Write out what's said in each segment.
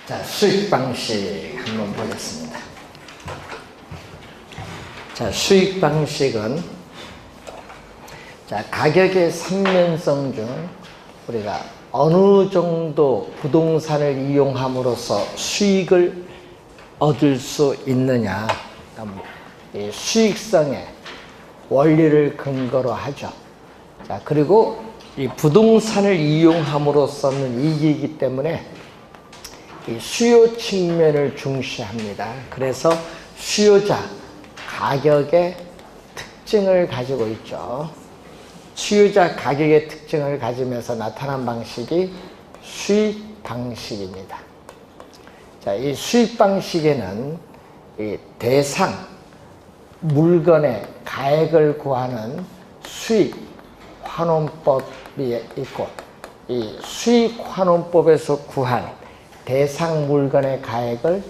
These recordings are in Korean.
자, 수익 방식 한번 보겠습니다. 자, 수익 방식은 자, 가격의 삼면성 중 우리가 어느 정도 부동산을 이용함으로써 수익을 얻을 수 있느냐, 이 수익성의 원리를 근거로 하죠. 자, 그리고 이 부동산을 이용함으로써는 이익이기 때문에 이 수요 측면을 중시합니다. 그래서 수요자 가격의 특징을 가지고 있죠. 수요자 가격의 특징을 가지면서 나타난 방식이 수익 방식입니다. 자, 이 수익 방식에는 이 대상 물건의 가액을 구하는 수익 환원법이 있고, 이 수익 환원법에서 구한 대상 물건의 가액을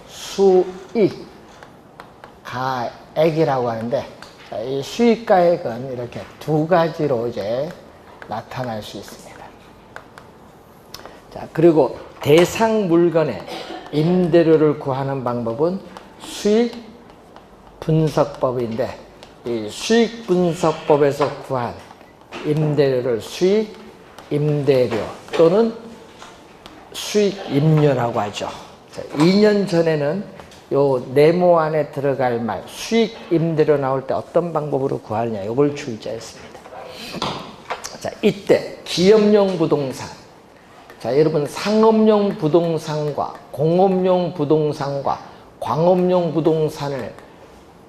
수익 가액이라고 하는데, 이 수익 가액은 이렇게 두 가지로 이제 나타날 수 있습니다. 자, 그리고 대상 물건의 임대료를 구하는 방법은 수익 분석법인데, 이 수익 분석법에서 구한 임대료를 수익 임대료 또는 수익 임료라고 하죠. 자, 2년 전에는 요 네모 안에 들어갈 말 수익 임대료 나올 때 어떤 방법으로 구하느냐, 요걸 출제했습니다. 자, 이때 기업용 부동산, 자, 여러분 상업용 부동산과 공업용 부동산과 광업용 부동산을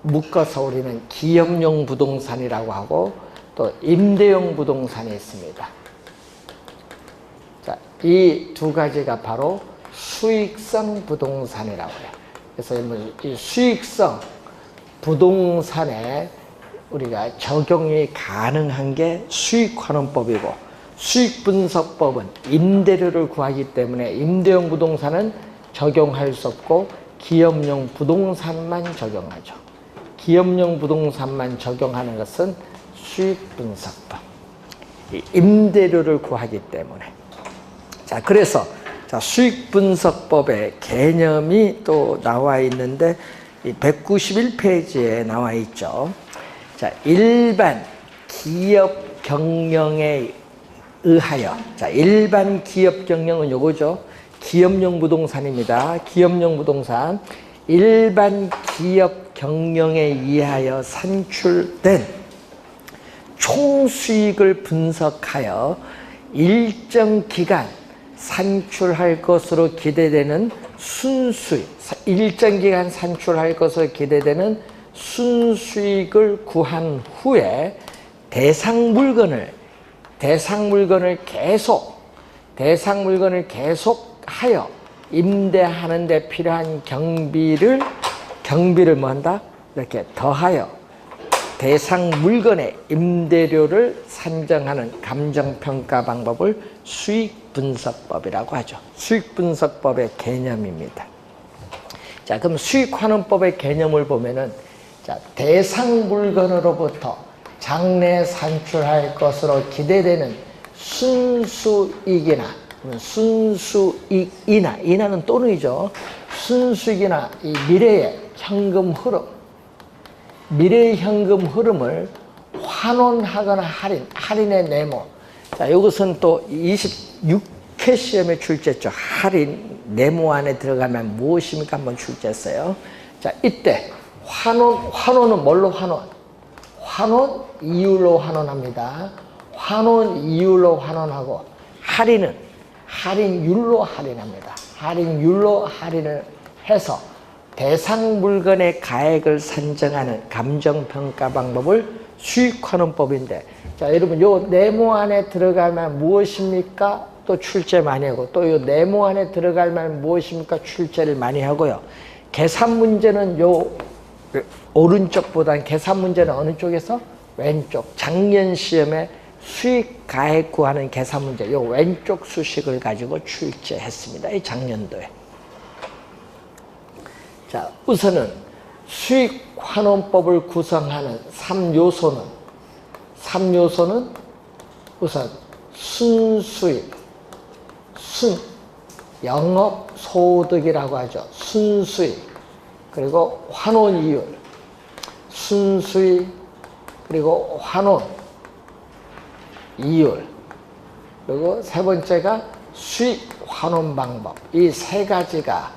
묶어서 우리는 기업용 부동산이라고 하고, 또 임대용 부동산이 있습니다. 자, 이 두 가지가 바로 수익성 부동산이라고 해요. 그래서 이 수익성 부동산에 우리가 적용이 가능한 게 수익환원법이고, 수익분석법은 임대료를 구하기 때문에 임대용 부동산은 적용할 수 없고 기업용 부동산만 적용하죠. 기업용 부동산만 적용하는 것은 수익분석법. 임대료를 구하기 때문에. 자, 그래서 자, 수익분석법의 개념이 또 나와 있는데, 이 191페이지에 나와 있죠. 자, 일반 기업 경영에 의하여. 자, 일반 기업 경영은 요거죠. 기업용 부동산입니다. 기업용 부동산. 일반 기업 경영에 의하여 산출된 총수익을 분석하여 일정 기간 산출할 것으로 기대되는 순수익, 일정 기간 산출할 것으로 기대되는 순수익을 구한 후에 대상 물건을 계속하여 임대하는 데 필요한 경비를 뭐 한다? 이렇게 더하여 대상 물건의 임대료를 산정하는 감정평가 방법을 수익분석법이라고 하죠. 수익분석법의 개념입니다. 자, 그럼 수익환원법의 개념을 보면은, 자, 대상 물건으로부터 장래 산출할 것으로 기대되는 순수익이나 인하는 또는이죠. 순수익이나 이 미래의 현금 흐름을 환원하거나 할인의 네모. 자, 이것은 또 26회 시험에 출제했죠. 할인 네모 안에 들어가면 무엇입니까? 한번 출제했어요. 자, 이때 환원은 뭘로 환원 이율로 환원합니다. 환원 이율로 환원하고, 할인은 할인율로 할인합니다. 할인율로 할인을 해서 대상 물건의 가액을 산정하는 감정평가 방법을 수익환원법인데, 자, 여러분 요 네모 안에 들어가면 무엇입니까? 또 출제 많이 하고, 또 요 네모 안에 들어가면 무엇입니까? 출제를 많이 하고요. 계산 문제는 요 오른쪽보다는 계산 문제는 어느 쪽에서? 왼쪽. 작년 시험에 수익 가액 구하는 계산 문제, 요 왼쪽 수식을 가지고 출제했습니다. 이 작년도에. 자, 우선은 수익환원법을 구성하는 3요소는 우선 순수익, 영업 소득이라고 하죠. 순수익, 그리고 환원이율, 순수익, 그리고 환원이율, 그리고 세 번째가 수익 환원 방법. 이 세 가지가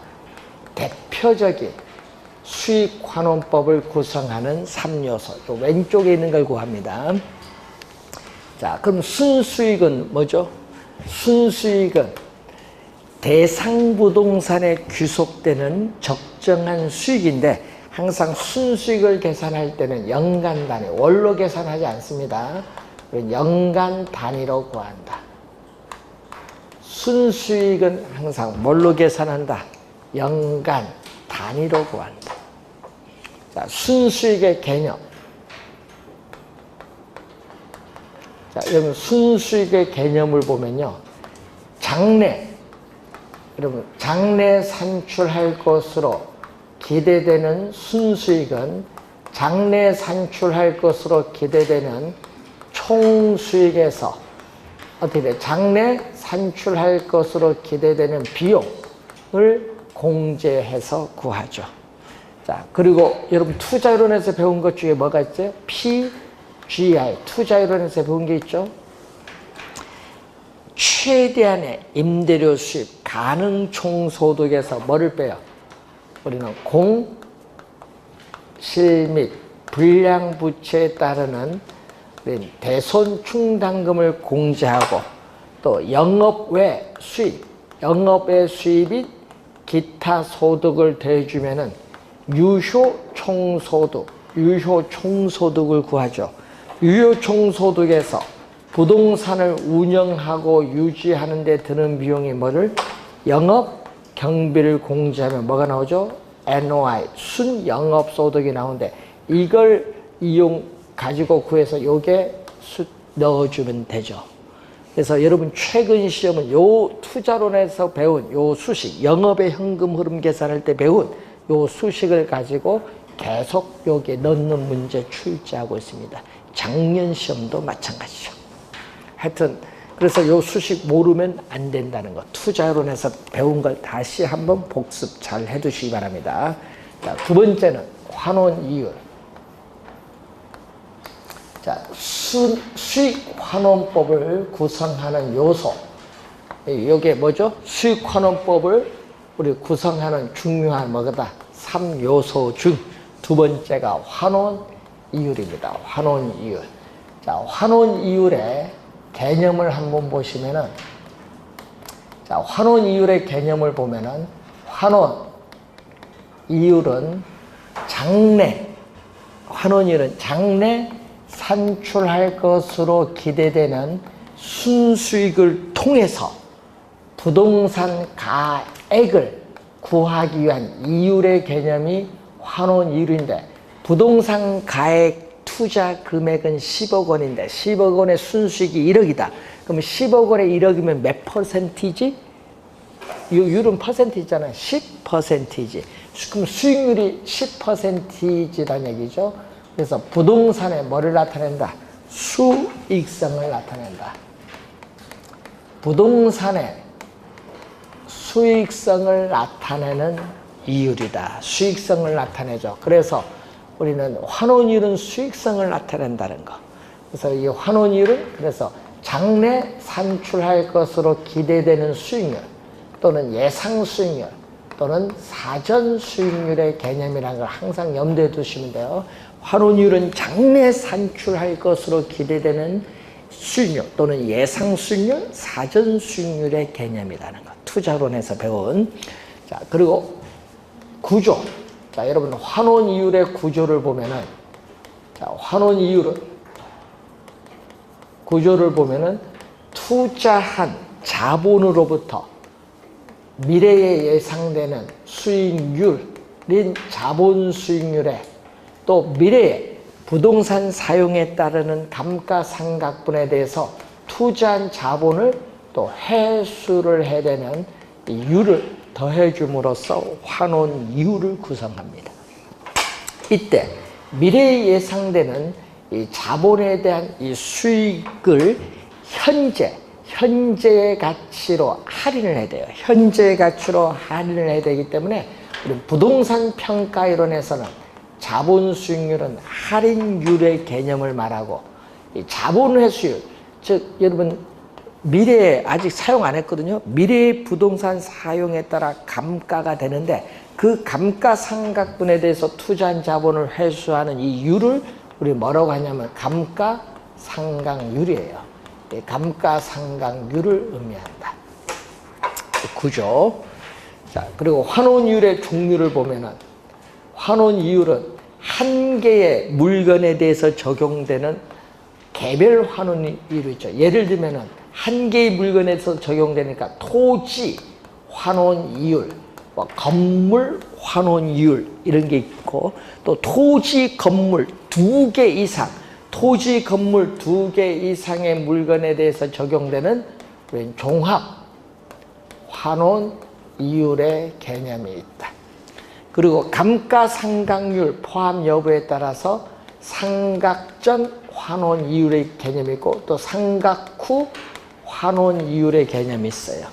대표적인 수익 환원법을 구성하는 3요소. 왼쪽에 있는 걸 구합니다. 자, 그럼 순수익은 뭐죠? 순수익은 대상 부동산에 귀속되는 적정한 수익인데, 항상 순수익을 계산할 때는 연간 단위, 월로 계산하지 않습니다. 연간 단위로 구한다. 순수익은 항상 뭘로 계산한다? 연간 단위로 구한다. 자, 순수익의 개념. 자, 여러분, 순수익의 개념을 보면요. 여러분, 장래 산출할 것으로 기대되는 순수익은 장래 산출할 것으로 기대되는 총수익에서 어떻게 돼? 장래 산출할 것으로 기대되는 비용을 공제해서 구하죠. 자, 그리고 여러분 투자이론에서 배운 것 중에 뭐가 있죠? PGI, 투자이론에서 배운 게 있죠. 최대한의 임대료 수입 가능 총소득에서 뭐를 빼요? 우리는 실 및 불량 부채에 따르는 대손 충당금을 공제하고, 또 영업외 수입, 영업외 수입이 기타 소득을 더해주면은 유효 총소득을 구하죠. 유효 총소득에서 부동산을 운영하고 유지하는 데 드는 비용이 뭐를? 영업 경비를 공제하면 뭐가 나오죠? NOI, 순영업소득이 나오는데, 이걸 가지고 구해서 요게 넣어주면 되죠. 그래서 여러분 최근 시험은 요 투자론에서 배운 요 수식, 영업의 현금 흐름 계산할 때 배운 요 수식을 가지고 계속 여기에 넣는 문제 출제하고 있습니다. 작년 시험도 마찬가지죠. 하여튼 그래서 요 수식 모르면 안 된다는 거, 투자론에서 배운 걸 다시 한번 복습 잘 해두시기 바랍니다. 자, 두 번째는 환원이율. 자, 수익 환원법을 구성하는 요소. 이게 뭐죠? 수익 환원법을 우리 구성하는 중요한 뭐다? 3요소 중 두 번째가 환원이율입니다. 환원이율. 자, 환원이율의 개념을 한번 보시면은, 자, 환원이율의 개념을 보면은, 환원이율은 장래 산출할 것으로 기대되는 순수익을 통해서 부동산 가액을 구하기 위한 이율의 개념이 환원이율인데, 부동산 가액 투자 금액은 10억 원인데 10억 원의 순수익이 1억이다. 그럼 10억 원에 1억이면 몇 퍼센티지? 율은 퍼센티잖아요. 10%이지. 그럼 수익률이 10%이지란 얘기죠. 그래서 부동산에 뭐를 나타낸다? 수익성을 나타낸다. 부동산에 수익성을 나타내는 이율이다. 수익성을 나타내죠. 그래서 우리는 환원이율은 수익성을 나타낸다는 거. 그래서 이 환원이율은 그래서 장래 산출할 것으로 기대되는 수익률, 또는 예상 수익률, 또는 사전 수익률의 개념이라는 걸 항상 염두에 두시면 돼요. 환원이율은 장래 산출할 것으로 기대되는 수익률 또는 예상 수익률, 사전 수익률의 개념이라는 것. 투자론에서 배운. 자, 그리고 구조. 자, 여러분 환원이율의 구조를 보면은, 자, 환원이율은 구조를 보면은 투자한 자본으로부터 미래에 예상되는 수익률인 자본 수익률에, 또 미래에 부동산 사용에 따르는 감가상각분에 대해서 투자한 자본을 또 회수를 해야 되는 이 율을 더해줌으로써 환원이율을 구성합니다. 이때 미래에 예상되는 이 자본에 대한 이 수익을 현재의 가치로 할인을 해야 돼요. 현재의 가치로 할인을 해야 되기 때문에 우리 부동산 평가 이론에서는 자본 수익률은 할인율의 개념을 말하고, 이 자본 회수율, 즉 여러분 미래에 아직 사용 안 했거든요. 미래의 부동산 사용에 따라 감가가 되는데 그 감가상각분에 대해서 투자한 자본을 회수하는 이 율을 우리 뭐라고 하냐면 감가상각률이에요. 감가상각률을 의미한다. 구조. 자, 그리고 환원이율의 종류를 보면은 환원이율은 한 개의 물건에 대해서 적용되는 개별 환원이율이 있죠. 예를 들면은 한 개의 물건에서 적용되니까 토지 환원이율, 뭐 건물 환원이율 이런 게 있고, 또 토지 건물 2개 이상, 토지 건물 2개 이상의 물건에 대해서 적용되는 종합 환원이율의 개념이 있다. 그리고 감가상각률 포함 여부에 따라서 상각 전 환원이율의 개념이 있고, 또 상각 후 환원이율의 개념이 있어요.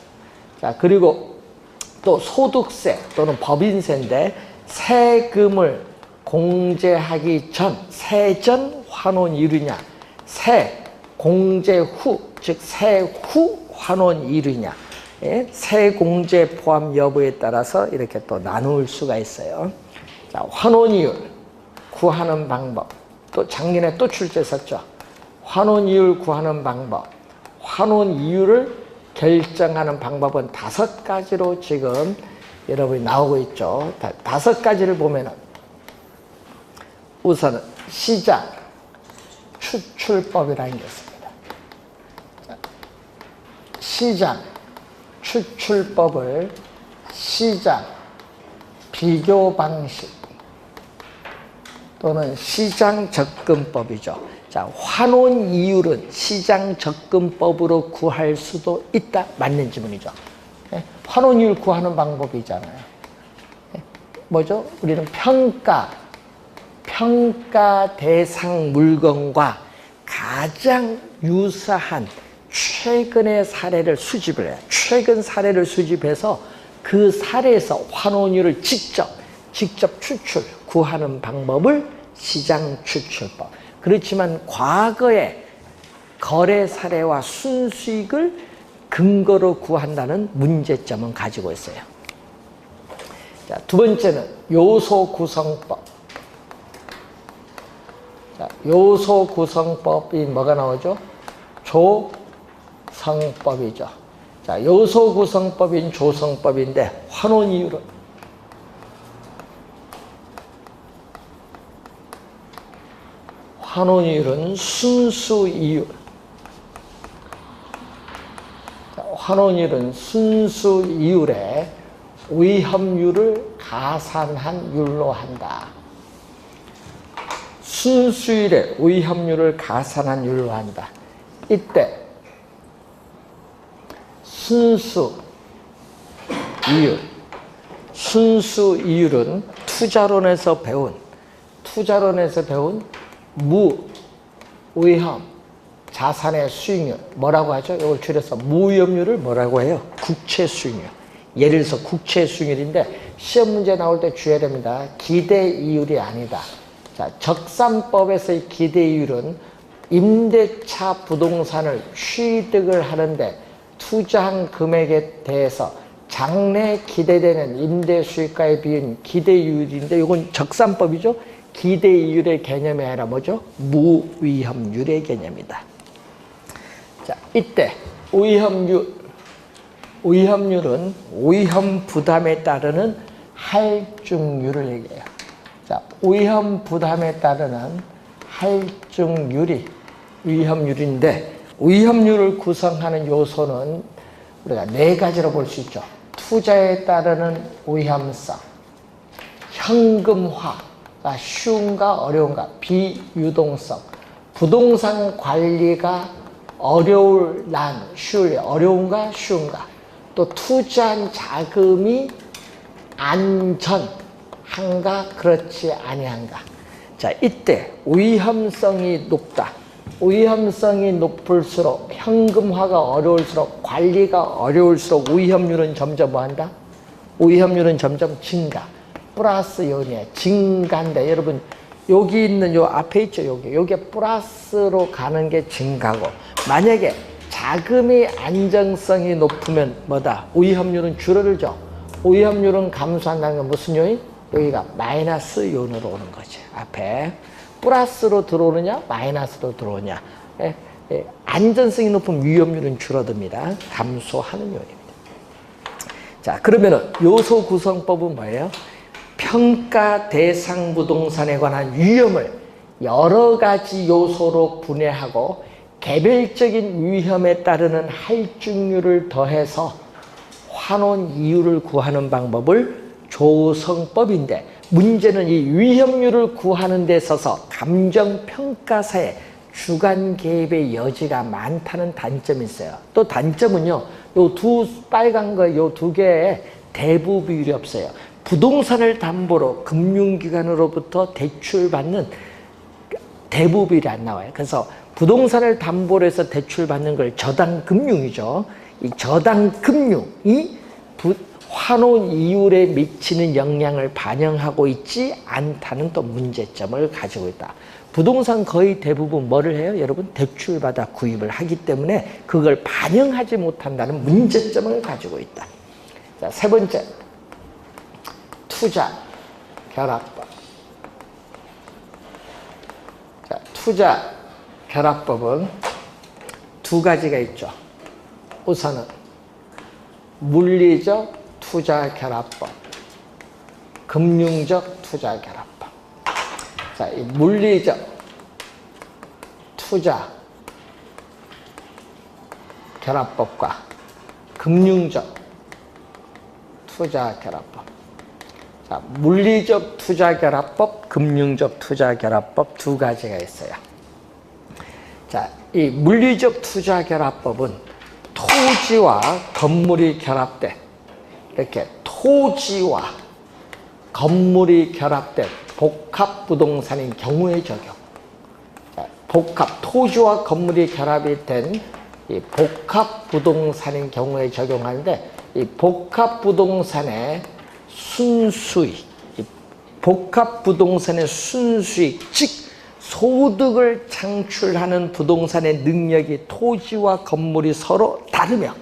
자, 그리고 또 소득세 또는 법인세인데 세금을 공제하기 전, 세전 환원이율이냐, 세 공제 후, 즉 세후 환원이율이냐, 예? 세공제 포함 여부에 따라서 이렇게 또 나눌 수가 있어요. 자, 환원이율 구하는 방법, 또 작년에 또 출제했었죠. 환원이율 구하는 방법, 환원이율을 결정하는 방법은 5가지로 지금 여러분이 나오고 있죠. 5가지를 보면은 우선은 시장 추출법이라는 게 있습니다. 시장 추출법을 시장 비교 방식 또는 시장 접근법이죠. 자, 환원 이율은 시장 접근법으로 구할 수도 있다. 맞는 질문이죠. 환원 이율 구하는 방법이잖아요. 뭐죠? 우리는 평가 대상 물건과 가장 유사한 최근의 사례를 수집을 해요. 최근 사례를 수집해서 그 사례에서 환원율을 직접 구하는 방법을 시장 추출법. 그렇지만 과거의 거래 사례와 순수익을 근거로 구한다는 문제점은 가지고 있어요. 자, 두 번째는 요소 구성법. 자, 요소 구성법이 뭐가 나오죠? 조성법이죠. 자, 요소 구성법인 조성법인데 환원이율은 순수이율. 환원이율은 순수이율에 위험률을 가산한 율로 한다. 순수이율에 위험률을 가산한 율로 한다. 이때 순수이율은 투자론에서 배운 무위험 자산의 수익률, 뭐라고 하죠? 이걸 줄여서 무위험률을 뭐라고 해요? 국채수익률. 예를 들어서 국채수익률인데 시험 문제 나올 때 주의해야 됩니다. 기대이율이 아니다. 자, 적산법에서의 기대이율은 임대차 부동산을 취득을 하는데 투자한 금액에 대해서 장래 기대되는 임대 수익과의 비율인 기대이율인데, 이건 적산법이죠. 기대이율의 개념이 아니라 뭐죠? 무위험률의 개념이다. 자, 이때 위험률은 위험 부담에 따르는 할증률을 얘기해요. 자, 위험 부담에 따르는 할증률이 위험률인데, 위험률을 구성하는 요소는 우리가 4가지로 볼 수 있죠. 투자에 따르는 위험성, 현금화가 쉬운가 어려운가, 비유동성, 부동산 관리가 어려운가 쉬운가, 또 투자한 자금이 안전한가 그렇지 아니한가. 자, 이때 위험성이 높다. 위험성이 높을수록 현금화가 어려울수록 관리가 어려울수록 위험률은 점점 뭐한다? 위험률은 점점 증가. 플러스 요인이야. 증가인데 여러분 여기 있는 요 앞에 있죠. 요게 플러스로 가는 게 증가고 만약에 자금의 안정성이 높으면 뭐다? 위험률은 줄어들죠. 위험률은 감소한다는 건 무슨 요인? 여기가 마이너스 요인으로 오는 거지. 앞에 플러스로 들어오느냐 마이너스로 들어오냐. 안전성이 높은 위험률은 줄어듭니다. 감소하는 요인입니다. 자, 그러면은 요소 구성법은 뭐예요? 평가 대상 부동산에 관한 위험을 여러 가지 요소로 분해하고 개별적인 위험에 따르는 할증률을 더해서 환원 이율을 구하는 방법을 조성법인데 문제는 이 위험률을 구하는 데 있어서 감정평가사의 주관 개입의 여지가 많다는 단점이 있어요. 또 단점은요, 요 빨간 거, 요 두 개에 대부 비율이 없어요. 부동산을 담보로 금융기관으로부터 대출받는 대부 비율이 안 나와요. 그래서 부동산을 담보로 해서 대출받는 걸 저당금융이죠. 이 저당금융이 환원 이율에 미치는 영향을 반영하고 있지 않다는 또 문제점을 가지고 있다. 부동산 거의 대부분 뭐를 해요? 여러분 대출받아 구입을 하기 때문에 그걸 반영하지 못한다는 문제점을 가지고 있다. 자, 세 번째, 투자 결합법. 자, 투자 결합법은 두 가지가 있죠. 우선은 물리적 투자 결합법, 금융적 투자 결합법. 자, 이 물리적 투자 결합법과 금융적 투자 결합법. 자, 물리적 투자 결합법, 금융적 투자 결합법 두 가지가 있어요. 자, 이 물리적 투자 결합법은 토지와 건물이 결합된 이렇게 토지와 건물이 결합된 복합 부동산인 경우에 적용. 자, 토지와 건물이 결합이 된 이 복합 부동산인 경우에 적용하는데 이 복합 부동산의 순수익, 복합 부동산의 순수익, 즉 소득을 창출하는 부동산의 능력이 토지와 건물이 서로 다르며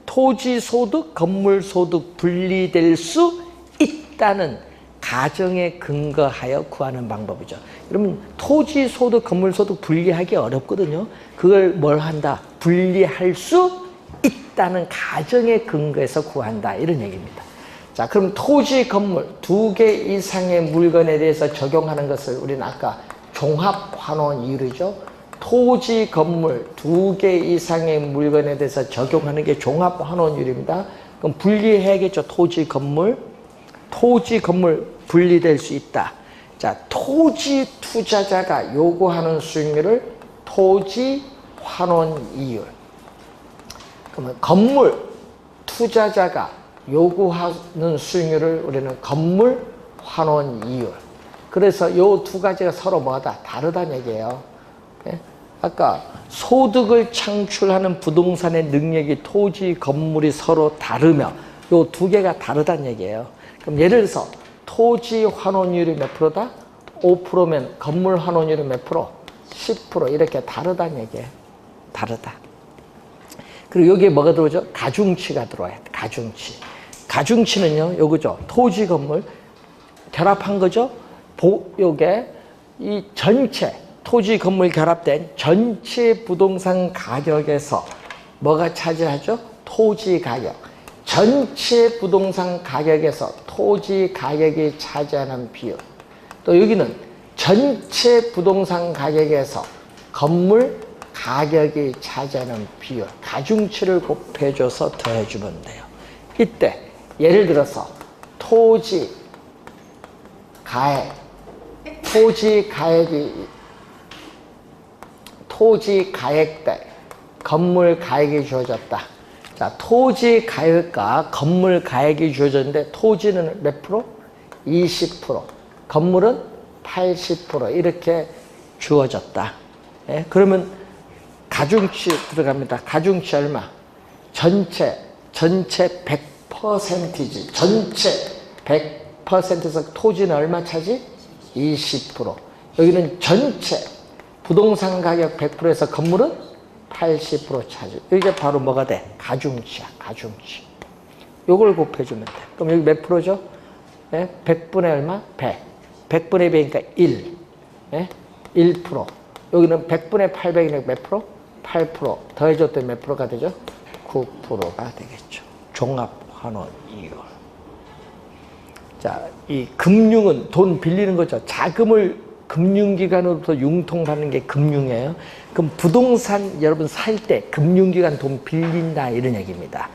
토지 소득, 건물 소득 분리될 수 있다는 가정에 근거하여 구하는 방법이죠. 여러분 토지 소득, 건물 소득 분리하기 어렵거든요. 그걸 뭘 한다? 분리할 수 있다는 가정에 근거해서 구한다. 이런 얘기입니다. 자, 그럼 토지, 건물 두 개 이상의 물건에 대해서 적용하는 것을 우리는 아까 종합환원 이율이죠. 토지, 건물 두 개 이상의 물건에 대해서 적용하는 게 종합환원율입니다. 그럼 분리해야겠죠. 토지, 건물 분리될 수 있다. 자, 토지 투자자가 요구하는 수익률을 토지 환원 이율. 그러면 건물 투자자가 요구하는 수익률을 우리는 건물 환원 이율. 그래서 요 두 가지가 서로 뭐다? 다르다는 얘기예요. 네? 아까 소득을 창출하는 부동산의 능력이 토지, 건물이 서로 다르며 요 두 개가 다르다는 얘기예요. 그럼 예를 들어서 토지 환원율이 몇 프로다? 5%면 건물 환원율이 몇 프로? 10% 이렇게 다르다는 얘기예요. 다르다. 그리고 여기에 뭐가 들어오죠? 가중치가 들어와야 돼. 가중치는요, 요거죠. 토지, 건물 결합한 거죠. 요게 이 전체 토지, 건물 결합된 전체 부동산 가격에서 뭐가 차지하죠? 토지 가격. 전체 부동산 가격에서 토지 가격이 차지하는 비율. 또 여기는 전체 부동산 가격에서 건물 가격이 차지하는 비율. 가중치를 곱해줘서 더해주면 돼요. 이때 예를 들어서 토지 가액 대 건물 가액이 주어졌다. 자, 토지 가액과 건물 가액이 주어졌는데 토지는 몇 프로? 20%, 건물은 80% 이렇게 주어졌다. 예? 그러면 가중치 들어갑니다. 가중치 얼마? 전체 100%이지. 전체 100%에서 토지는 얼마 차지? 20%. 여기는 전체 부동산 가격 100%에서 건물은 80% 차지. 이게 바로 뭐가 돼? 가중치야. 가중치. 요걸 곱해주면 돼. 그럼 여기 몇 프로죠? 예? 100분의 얼마? 100. 100분의 100이니까 1. 예? 1%. 여기는 100분의 800이니까 몇 프로? 8%. 더해줬더니 몇 프로가 되죠? 9%가 되겠죠. 종합환원 이율. 자, 이 금융은 돈 빌리는 거죠. 자금을 금융기관으로부터 융통받는 게 금융이에요. 그럼 부동산 여러분 살 때 금융기관 돈 빌린다 이런 얘기입니다.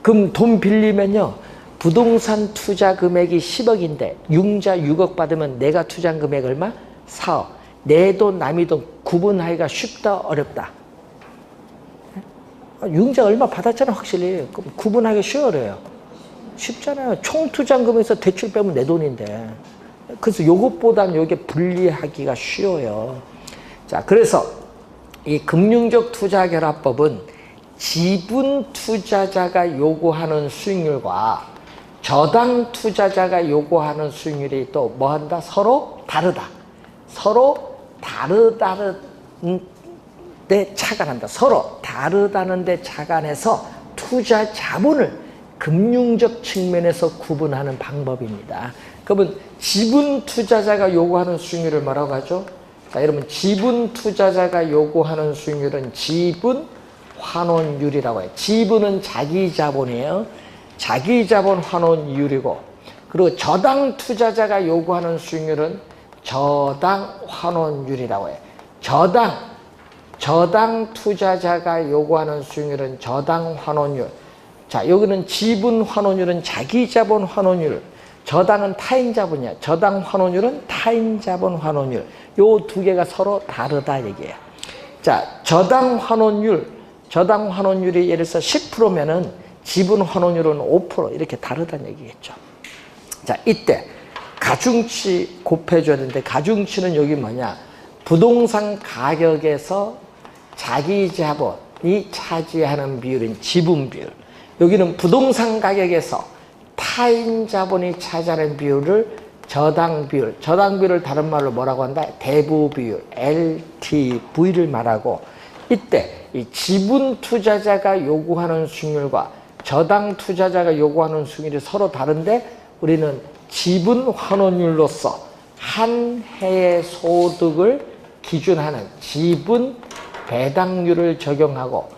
그럼 돈 빌리면요. 부동산 투자 금액이 10억인데 융자 6억 받으면 내가 투자한 금액 얼마? 4억. 내 돈 남의 돈 구분하기가 쉽다 어렵다? 융자 얼마 받았잖아 확실히. 그럼 구분하기 쉬워요. 쉽잖아요. 총 투자금에서 대출 빼면 내 돈인데. 그래서 요것보다는 요게 분리하기가 쉬워요. 자, 그래서 이 금융적 투자결합법은 지분 투자자가 요구하는 수익률과 저당 투자자가 요구하는 수익률이 또 뭐한다? 서로 다르다. 서로 다르다는 데 차가 난다. 서로 다르다는 데 차가 나서 투자 자본을 금융적 측면에서 구분하는 방법입니다. 그러면 지분 투자자가 요구하는 수익률을 뭐라고 하죠? 자, 여러분 지분 투자자가 요구하는 수익률은 지분 환원율이라고 해요. 지분은 자기 자본이에요. 자기 자본 환원율이고, 그리고 저당 투자자가 요구하는 수익률은 저당 환원율이라고 해요. 저당 투자자가 요구하는 수익률은 저당 환원율. 자, 여기는 지분 환원율은 자기 자본 환원율, 저당은 타인 자본이야. 저당 환원율은 타인 자본 환원율. 요 두 개가 서로 다르다 얘기예요. 자, 저당 환원율이 예를 들어서 10%면은 지분 환원율은 5% 이렇게 다르다는 얘기겠죠. 자, 이때 가중치 곱해줘야 되는데, 가중치는 여기 뭐냐? 부동산 가격에서 자기 자본이 차지하는 비율인 지분 비율. 여기는 부동산 가격에서 타인 자본이 차지하는 비율을 저당 비율. 저당 비율을 다른 말로 뭐라고 한다? 대부 비율, LTV를 말하고, 이때 이 지분 투자자가 요구하는 수익률과 저당 투자자가 요구하는 수익률이 서로 다른데, 우리는 지분 환원율로서 한 해의 소득을 기준하는 지분 배당률을 적용하고,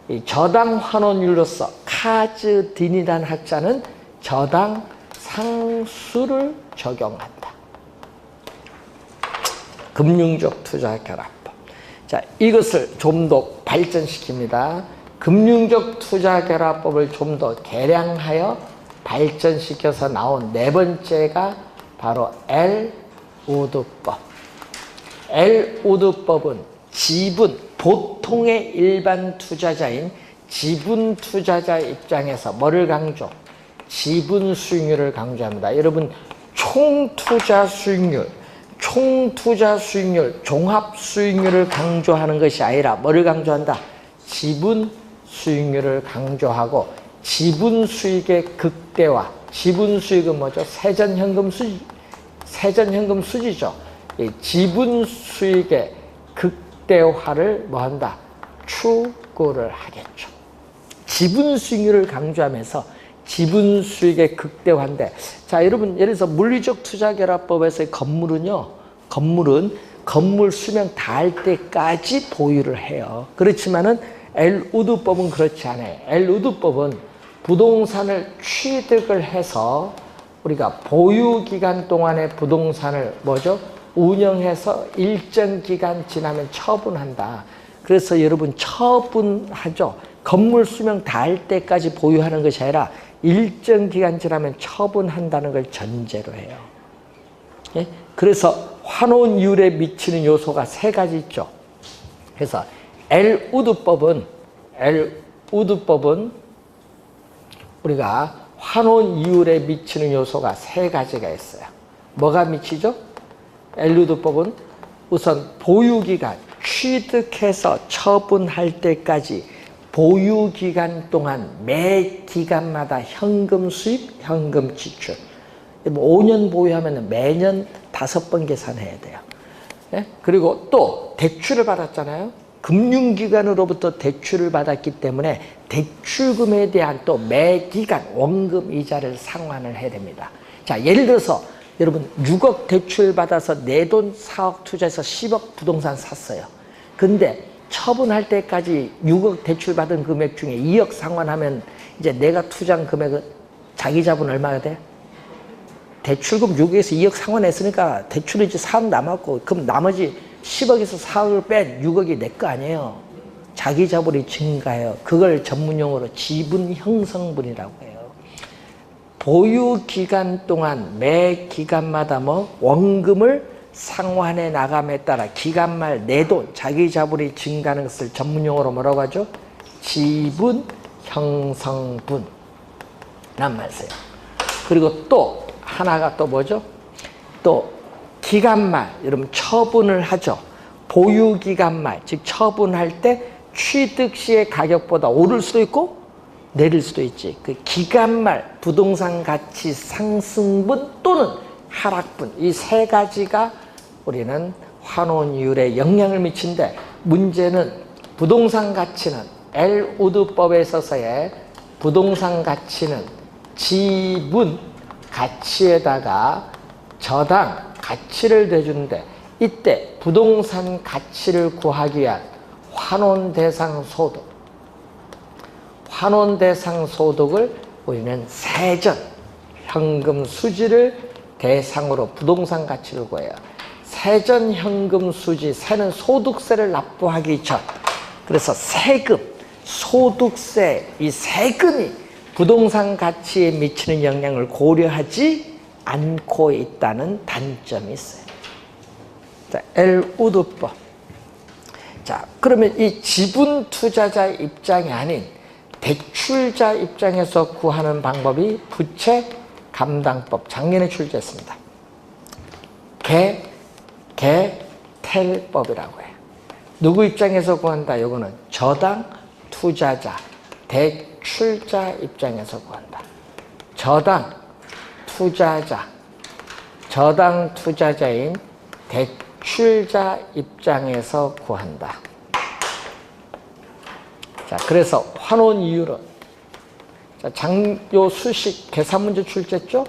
이 저당 환원율로서 카즈딘이라는 학자는 저당 상수를 적용한다. 금융적 투자 결합법. 자, 이것을 좀 더 발전시킵니다. 금융적 투자 결합법을 좀 더 개량하여 발전시켜서 나온 네 번째가 바로 엘우드법. 엘우드법은 보통의 일반 투자자인 지분 투자자 입장에서 뭐를 강조? 지분 수익률을 강조합니다. 여러분, 총 투자 수익률, 종합 수익률을 강조하는 것이 아니라 뭐를 강조한다? 지분 수익률을 강조하고, 지분 수익의 극대화. 지분 수익은 뭐죠? 세전현금 수지죠. 이 지분 수익의 극대화를 뭐한다? 추구를 하겠죠. 지분 수익률을 강조하면서 지분 수익의 극대화인데, 자, 여러분, 예를 들어서 물리적 투자결합법에서의 건물은 건물 수명 닿을 때까지 보유를 해요. 그렇지만은 엘우드법은 그렇지 않아요. 엘우드법은 부동산을 취득을 해서 우리가 보유 기간 동안의 부동산을 뭐죠? 운영해서 일정 기간 지나면 처분한다. 그래서 여러분, 처분하죠. 건물 수명 닿을 때까지 보유하는 것이 아니라 일정 기간 지나면 처분한다는 걸 전제로 해요. 예? 그래서 환원율에 미치는 요소가 세 가지 있죠. 그래서 엘우드법은 우리가 환원율에 미치는 요소가 세 가지가 있어요. 뭐가 미치죠? 엘우드법은 우선 보유기간, 취득해서 처분할 때까지 보유기간 동안 매 기간마다 현금 수입, 현금 지출. 5년 보유하면 매년 5번 계산해야 돼요. 네? 그리고 또 대출을 받았잖아요. 금융기관으로부터 대출을 받았기 때문에 대출금에 대한 또 매 기간 원금 이자를 상환을 해야 됩니다. 자, 예를 들어서 여러분 6억 대출 받아서 내 돈 4억 투자해서 10억 부동산 샀어요. 근데 처분할 때까지 6억 대출 받은 금액 중에 2억 상환하면 이제 내가 투자한 금액은 자기 자본 얼마가 돼? 대출금 6억에서 2억 상환했으니까 대출이 이제 4억 남았고, 그럼 나머지 10억에서 4억을 뺀 6억이 내 거 아니에요. 자기 자본이 증가해요. 그걸 전문용어로 지분 형성분이라고 해요. 보유 기간 동안 매 기간마다 원금을 상환해 나감에 따라 기간 말 내 돈, 자기 자본이 증가하는 것을 전문용어로 뭐라고 하죠? 지분 형성분. 란 말이에요. 그리고 또 하나가 또 뭐죠? 또 기간 말, 여러분 처분을 하죠. 보유 기간 말, 즉 처분할 때 취득 시의 가격보다 오를 수도 있고 내릴 수도 있지. 그 기간 말 부동산 가치 상승분 또는 하락분, 이 세 가지가 우리는 환원이율에 영향을 미친데, 문제는 부동산 가치는 엘우드법에 있어서의 부동산 가치는 지분 가치에다가 저당 가치를 대주는데, 이때 부동산 가치를 구하기 위한 환원 대상 소득을 우리는 세전 현금 수지를 대상으로 부동산 가치를 구해요. 세전 현금 수지, 세는 소득세를 납부하기 전, 그래서 세금, 소득세, 이 세금이 부동산 가치에 미치는 영향을 고려하지 않고 있다는 단점이 있어요. 자, 엘우드법. 자, 그러면 이 지분 투자자 입장이 아닌 대출자 입장에서 구하는 방법이 부채 감당법, 작년에 출제했습니다. 개텔법이라고 해요. 누구 입장에서 구한다? 이거는 저당 투자자, 대출자 입장에서 구한다. 저당 투자자인 대출자 입장에서 구한다. 자, 그래서 환원 이율은, 자, 요 수식 계산 문제 출제했죠?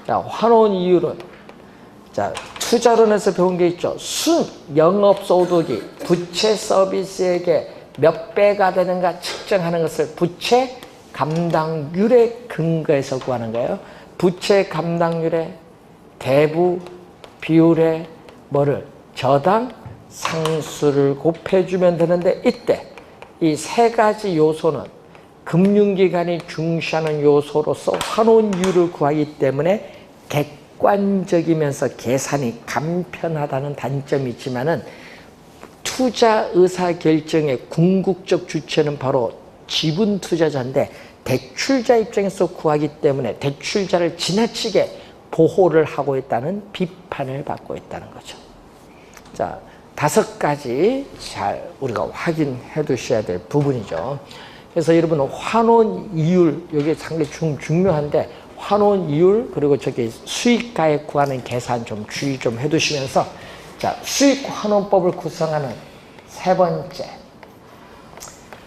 자, 환원 이율은, 자, 투자론에서 배운 게 있죠. 순 영업소득이 부채 서비스액의 몇 배가 되는가 측정하는 것을 부채 감당률에 근거해서 구하는 거예요. 부채 감당률에 대부 비율에 뭐를 저당 상수를 곱해주면 되는데, 이때 이 세 가지 요소는 금융기관이 중시하는 요소로서 환원이율을 구하기 때문에 객관적이면서 계산이 간편하다는 단점이 있지만은, 투자 의사 결정의 궁극적 주체는 바로 지분 투자자인데 대출자 입장에서 구하기 때문에 대출자를 지나치게 보호를 하고 있다는 비판을 받고 있다는 거죠. 자, 5가지 잘 우리가 확인해 두셔야 될 부분이죠. 그래서 여러분 환원 이율, 이게 상당히 중요한데, 환원 이율 그리고 저기 수익가액 구하는 계산 좀 주의 좀 해두시면서, 자, 수익 환원법을 구성하는 세 번째,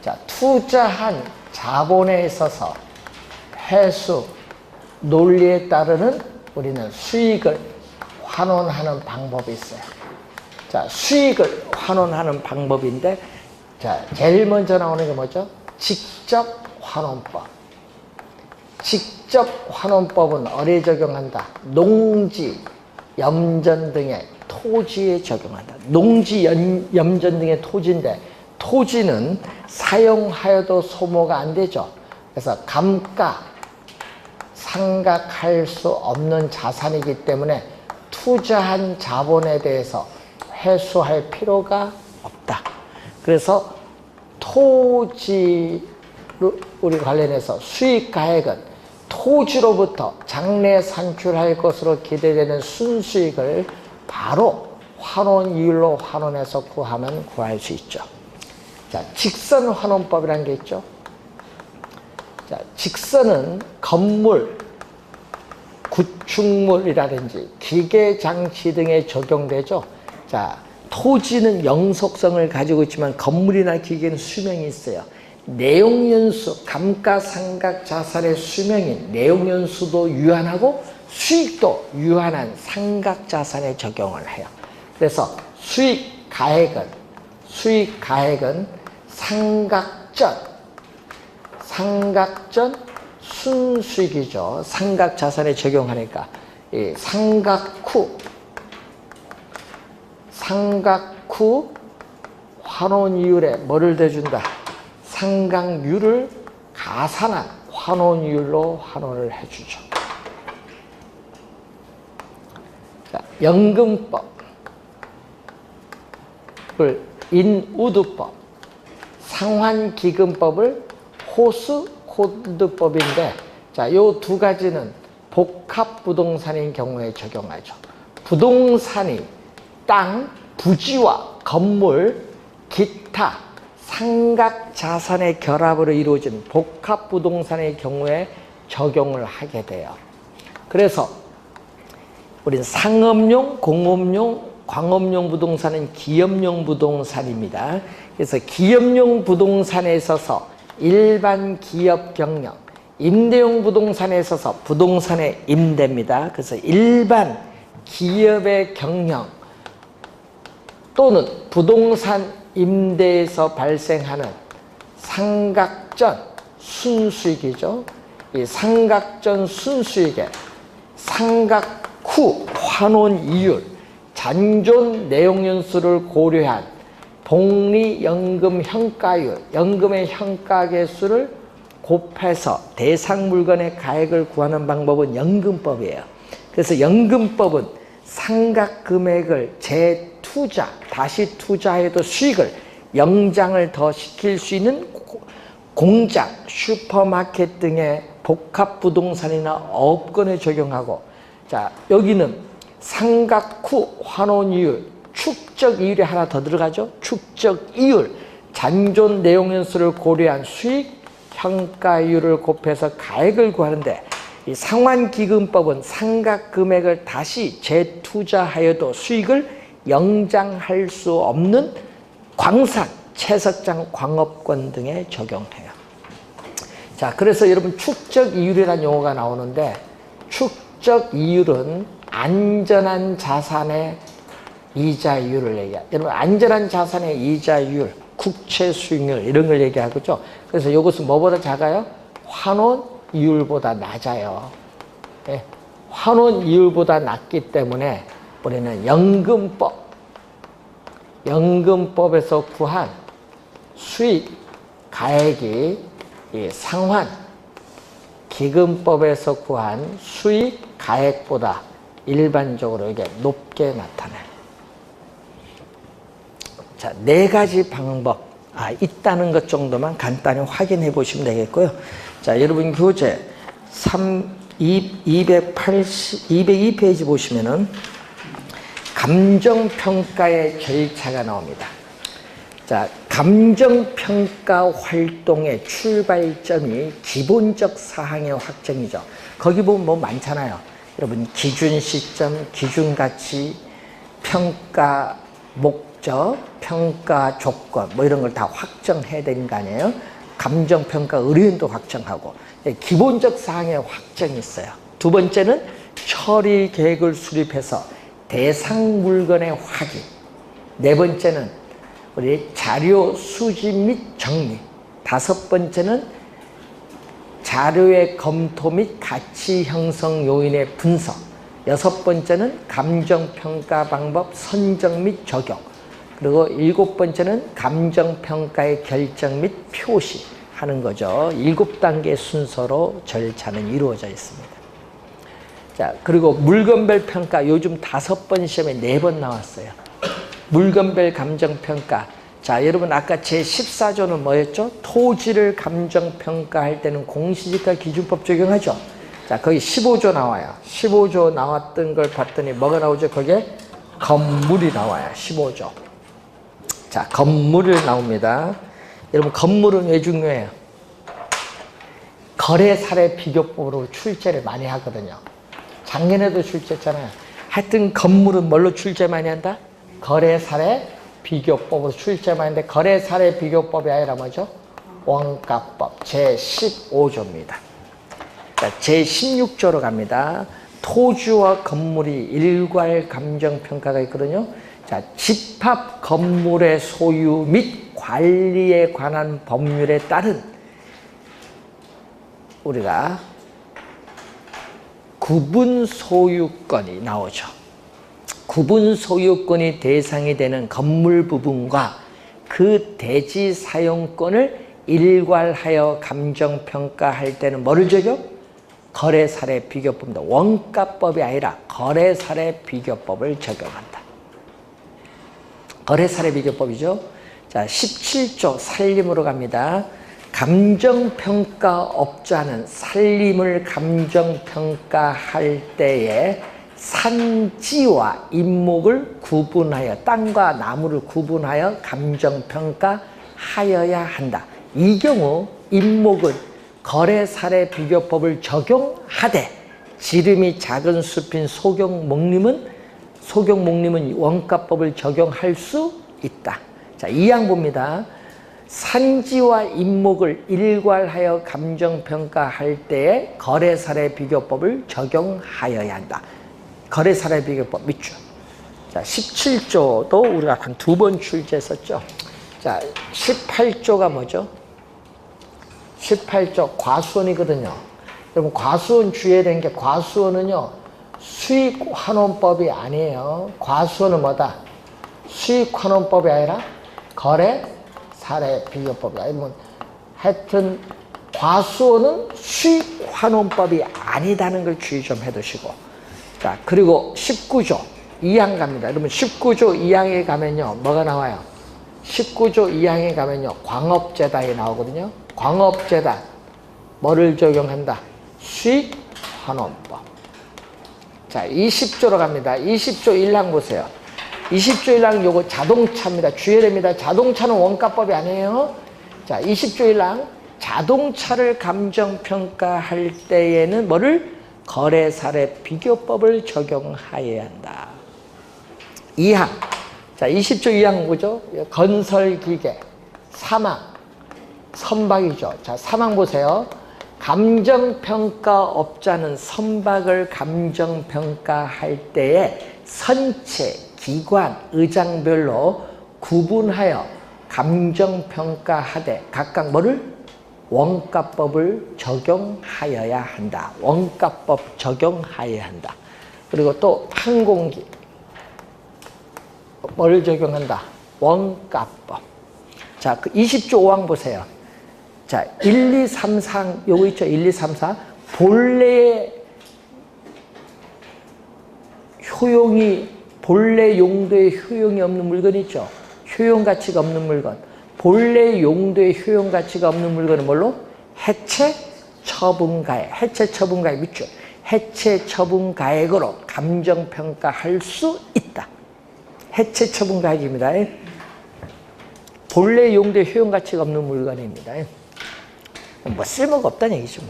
자, 투자한 자본에 있어서 회수 논리에 따르는 우리는 수익을 환원하는 방법이 있어요. 자, 수익을 환원하는 방법인데, 자, 제일 먼저 나오는 게 뭐죠? 직접 환원법. 직접 환원법은 어디에 적용한다? 농지, 염전 등의 토지에 적용한다. 농지, 염전 등의 토지인데, 토지는 사용하여도 소모가 안 되죠. 그래서 감가, 상각할 수 없는 자산이기 때문에 투자한 자본에 대해서 회수할 필요가 없다. 그래서 토지 우리 관련해서 수익가액은 토지로부터 장래 산출할 것으로 기대되는 순수익을 바로 환원 이율로 환원해서 구하면 구할 수 있죠. 자, 직선 환원법이라는 게 있죠. 자, 직선은 건물, 구축물이라든지 기계 장치 등에 적용되죠. 자, 토지는 영속성을 가지고 있지만 건물이나 기계는 수명이 있어요. 내용연수, 감가상각 자산의 수명인 내용연수도 유한하고 수익도 유한한 상각자산에 적용을 해요. 그래서 수익가액은 상각전 순수익이죠. 상각자산에 적용하니까 이 상각후 환원이율에 뭐를 대준다? 상각률을 가산한 환원이율로 환원을 해주죠. 자, 연금법을 인우드법, 상환기금법을 호스코드법인데, 자, 요 두 가지는 복합부동산인 경우에 적용하죠. 부동산이 땅, 부지와 건물, 기타, 상각자산의 결합으로 이루어진 복합부동산의 경우에 적용을 하게 돼요. 그래서 우린 상업용, 공업용, 광업용 부동산은 기업용 부동산입니다. 그래서 기업용 부동산에 있어서 일반 기업 경영, 임대용 부동산에 있어서 부동산의 임대입니다. 그래서 일반 기업의 경영 또는 부동산 임대에서 발생하는 상각전 순수익이죠. 이 상각전 순수익에 상각후 환원이율, 잔존 내용연수를 고려한 복리연금 현가율, 연금의 현가계수를 곱해서 대상 물건의 가액을 구하는 방법은 연금법이에요. 그래서 연금법은 상각 금액을 재투자, 다시 투자해도 수익을 영장을 더 시킬 수 있는 공장, 슈퍼마켓 등의 복합부동산이나 업권에 적용하고, 자, 여기는 상각 후 환원이율, 축적이율이 하나 더 들어가죠. 축적이율, 잔존 내용연수를 고려한 수익 현가율을 곱해서 가액을 구하는데, 이 상환기금법은 상각 금액을 다시 재투자하여도 수익을 영장할 수 없는 광산, 채석장, 광업권 등에 적용해요. 자, 그래서 여러분 축적이율이라는 용어가 나오는데, 축적이율은 안전한 자산의 이자율을 얘기해요. 여러분 안전한 자산의 이자율, 국채 수익률 이런 걸 얘기하죠. 그래서 이것은 뭐보다 작아요? 환원이율보다 낮아요. 예, 환원이율보다 낮기 때문에 우리는 연금법에서 구한 수익 가액이 이 상환 기금법에서 구한 수익 가액보다 일반적으로 이게 높게 나타나요. 자, 네 가지 방법 있다는 것 정도만 간단히 확인해 보시면 되겠고요. 자, 여러분 교재 202페이지 보시면은 감정평가의 절차가 나옵니다. 자, 감정평가 활동의 출발점이 기본적 사항의 확정이죠. 거기 보면 뭐 많잖아요. 여러분 기준 시점, 기준 가치, 평가 목적, 평가 조건 뭐 이런 걸 다 확정해야 되는 거 아니에요? 감정평가 의뢰인도 확정하고 기본적 사항의 확정이 있어요. 두 번째는 처리 계획을 수립해서 대상 물건의 확인. 네 번째는 우리 자료 수집 및 정리. 다섯 번째는 자료의 검토 및 가치 형성 요인의 분석. 여섯 번째는 감정평가 방법 선정 및 적용. 그리고 일곱 번째는 감정평가의 결정 및 표시하는 거죠. 7단계 순서로 절차는 이루어져 있습니다. 자, 그리고 물건별 평가 요즘 5번 시험에 4번 나왔어요. 물건별 감정평가. 자, 여러분 아까 제14조는 뭐였죠? 토지를 감정평가할 때는 공시지가 기준법 적용하죠. 자, 거기 15조 나와요. 15조 나왔던 걸 봤더니 뭐가 나오죠? 거기에 건물이 나와요. 15조. 자, 건물이 나옵니다. 여러분, 건물은 왜 중요해요? 거래 사례 비교법으로 출제를 많이 하거든요. 작년에도 출제했잖아요. 하여튼 건물은 뭘로 출제 많이 한다? 거래 사례 비교법으로 출제 많이 하는데, 거래 사례 비교법이 아니라 뭐죠? 원가법 제15조입니다. 자, 제16조로 갑니다. 토지와 건물이 일괄 감정평가가 있거든요. 자, 집합 건물의 소유 및 관리에 관한 법률에 따른 우리가 구분 소유권이 나오죠. 구분 소유권이 대상이 되는 건물 부분과 그 대지 사용권을 일괄하여 감정평가할 때는 뭐를 적용? 거래사례 비교법입니다. 원가법이 아니라 거래사례 비교법을 적용한다. 거래사례 비교법이죠. 자, 17조 살림으로 갑니다. 감정평가업자는 살림을 감정평가할 때에 산지와 인목을 구분하여, 땅과 나무를 구분하여 감정평가하여야 한다. 이 경우 인목은 거래사례 비교법을 적용하되, 지름이 작은 숲인 소경목림은 원가법을 적용할 수 있다. 자, 2항 봅니다. 산지와 인목을 일괄하여 감정평가할 때에 거래사례 비교법을 적용하여야 한다. 거래사례 비교법 밑줄. 자, 17조도 우리가 한 2번 출제했었죠. 자, 18조가 뭐죠? 18조 과수원이거든요. 여러분, 과수원 주의해야 되는 게, 과수원은요 수익환원법이 아니에요. 과수원은 뭐다? 수익환원법이 아니라 거래사례 비교법이야. 하여튼 과수원은 수익환원법이 아니다는 걸 주의 좀 해두시고. 자, 그리고 19조 2항 갑니다. 여러분, 19조 2항에 가면요 뭐가 나와요? 19조 2항에 가면요 광업재단이 나오거든요. 광업재단 뭐를 적용한다? 수익환원법. 자, 20조로 갑니다. 20조 1항 보세요. 20조 1항 요거 자동차입니다. 주의해야 됩니다. 자동차는 원가법이 아니에요. 자, 20조 1항 자동차를 감정평가할 때에는 뭐를? 거래사례 비교법을 적용하여야 한다. 2항. 자, 20조 2항 뭐죠? 건설기계, 사망, 선박이죠. 자, 사망 보세요. 감정평가업자는 선박을 감정평가할 때에 선체, 기관, 의장별로 구분하여 감정평가하되 각각 뭐를? 원가법을 적용하여야 한다. 원가법 적용하여야 한다. 그리고 또 항공기 뭘 적용한다? 원가법. 자, 그 20조 5항 보세요. 자, 1, 2, 3, 4 요거 있죠? 1, 2, 3, 4 본래 용도에 효용이 없는 물건 있죠? 효용 가치가 없는 물건. 본래 용도에 효용 가치가 없는 물건은 뭘로? 해체 처분가액. 해체 처분가액 밑줄. 해체 처분가액으로 감정평가할 수 있다. 해체 처분가액입니다. 본래 용도에 효용 가치가 없는 물건입니다. 뭐 쓸모가 없다는 얘기죠.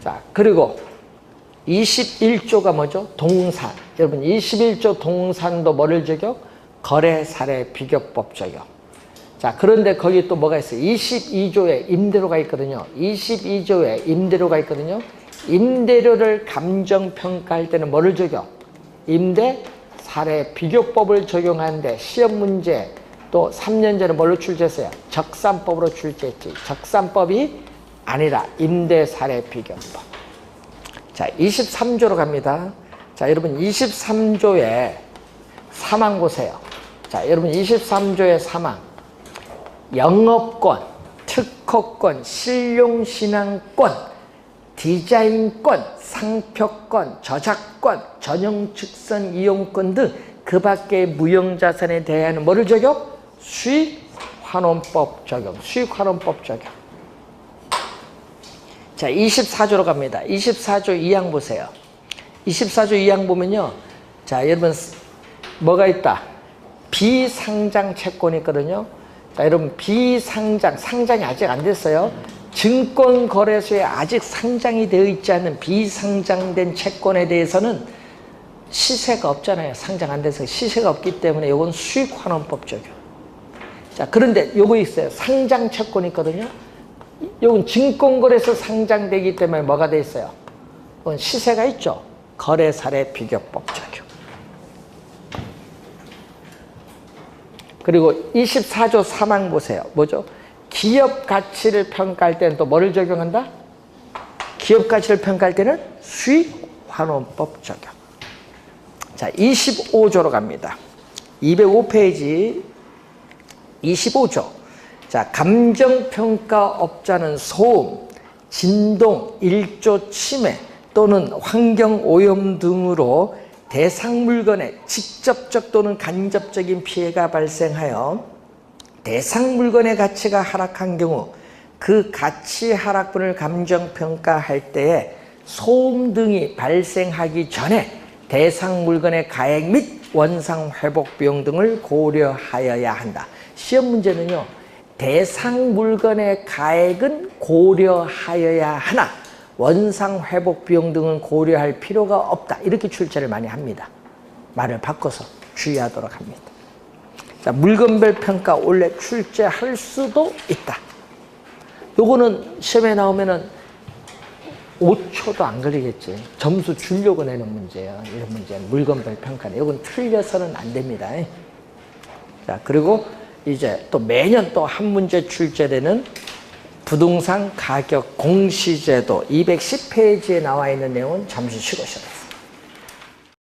자, 그리고 21조가 뭐죠? 동산. 여러분, 21조 동산도 뭐를 적용? 거래사례 비교법 적용. 자, 그런데 거기 또 뭐가 있어요? 22조에 임대료가 있거든요. 22조에 임대료가 있거든요. 임대료를 감정평가할 때는 뭐를 적용? 임대사례 비교법을 적용하는데 시험 문제 또 3년 전에 뭘로 출제했어요? 적산법으로 출제했지. 적산법이 아니라 임대사례 비교법. 자, 23조로 갑니다. 자, 여러분 23조에 사망 보세요. 자, 여러분 23조의 사망. 영업권, 특허권, 실용신앙권, 디자인권, 상표권, 저작권, 전용측선 이용권 등 그 밖의 무형자산에 대한 뭐를 적용? 수익환원법 적용. 수익환원법 적용. 자, 24조로 갑니다. 24조 2항 보세요. 24조 2항 보면요. 자, 여러분 뭐가 있다? 비상장 채권이 있거든요. 자, 여러분 상장이 아직 안 됐어요. 증권거래소에 아직 상장이 되어 있지 않은 비상장된 채권에 대해서는 시세가 없잖아요. 상장 안 돼서 시세가 없기 때문에 이건 수익환원법 적용. 자, 그런데 요거 있어요. 상장 채권이 있거든요. 요건 증권거래소 상장되기 때문에 뭐가 돼 있어요? 이건 시세가 있죠. 거래사례 비교법 적용. 그리고 24조 3항 보세요. 뭐죠? 기업 가치를 평가할 때는 또 뭐를 적용한다? 기업 가치를 평가할 때는 수익환원법 적용. 자, 25조로 갑니다. 205페이지 25조. 자, 감정평가업자는 소음, 진동, 일조 침해 또는 환경오염 등으로 대상 물건에 직접적 또는 간접적인 피해가 발생하여 대상 물건의 가치가 하락한 경우 그 가치 하락분을 감정평가할 때에 소음 등이 발생하기 전에 대상 물건의 가액 및 원상 회복 비용 등을 고려하여야 한다. 시험 문제는요, 대상 물건의 가액은 고려하여야 하나 원상 회복 비용 등은 고려할 필요가 없다. 이렇게 출제를 많이 합니다. 말을 바꿔서 주의하도록 합니다. 자, 물건별 평가 원래 출제할 수도 있다. 요거는 시험에 나오면은 5초도 안 걸리겠지. 점수 주려고 내는 문제예요. 이런 문제는 물건별 평가는. 이건 틀려서는 안 됩니다. 자, 그리고 이제 또 매년 또 한 문제 출제되는 부동산 가격 공시제도 210페이지에 나와 있는 내용은 잠시 쉬고 쉬어요.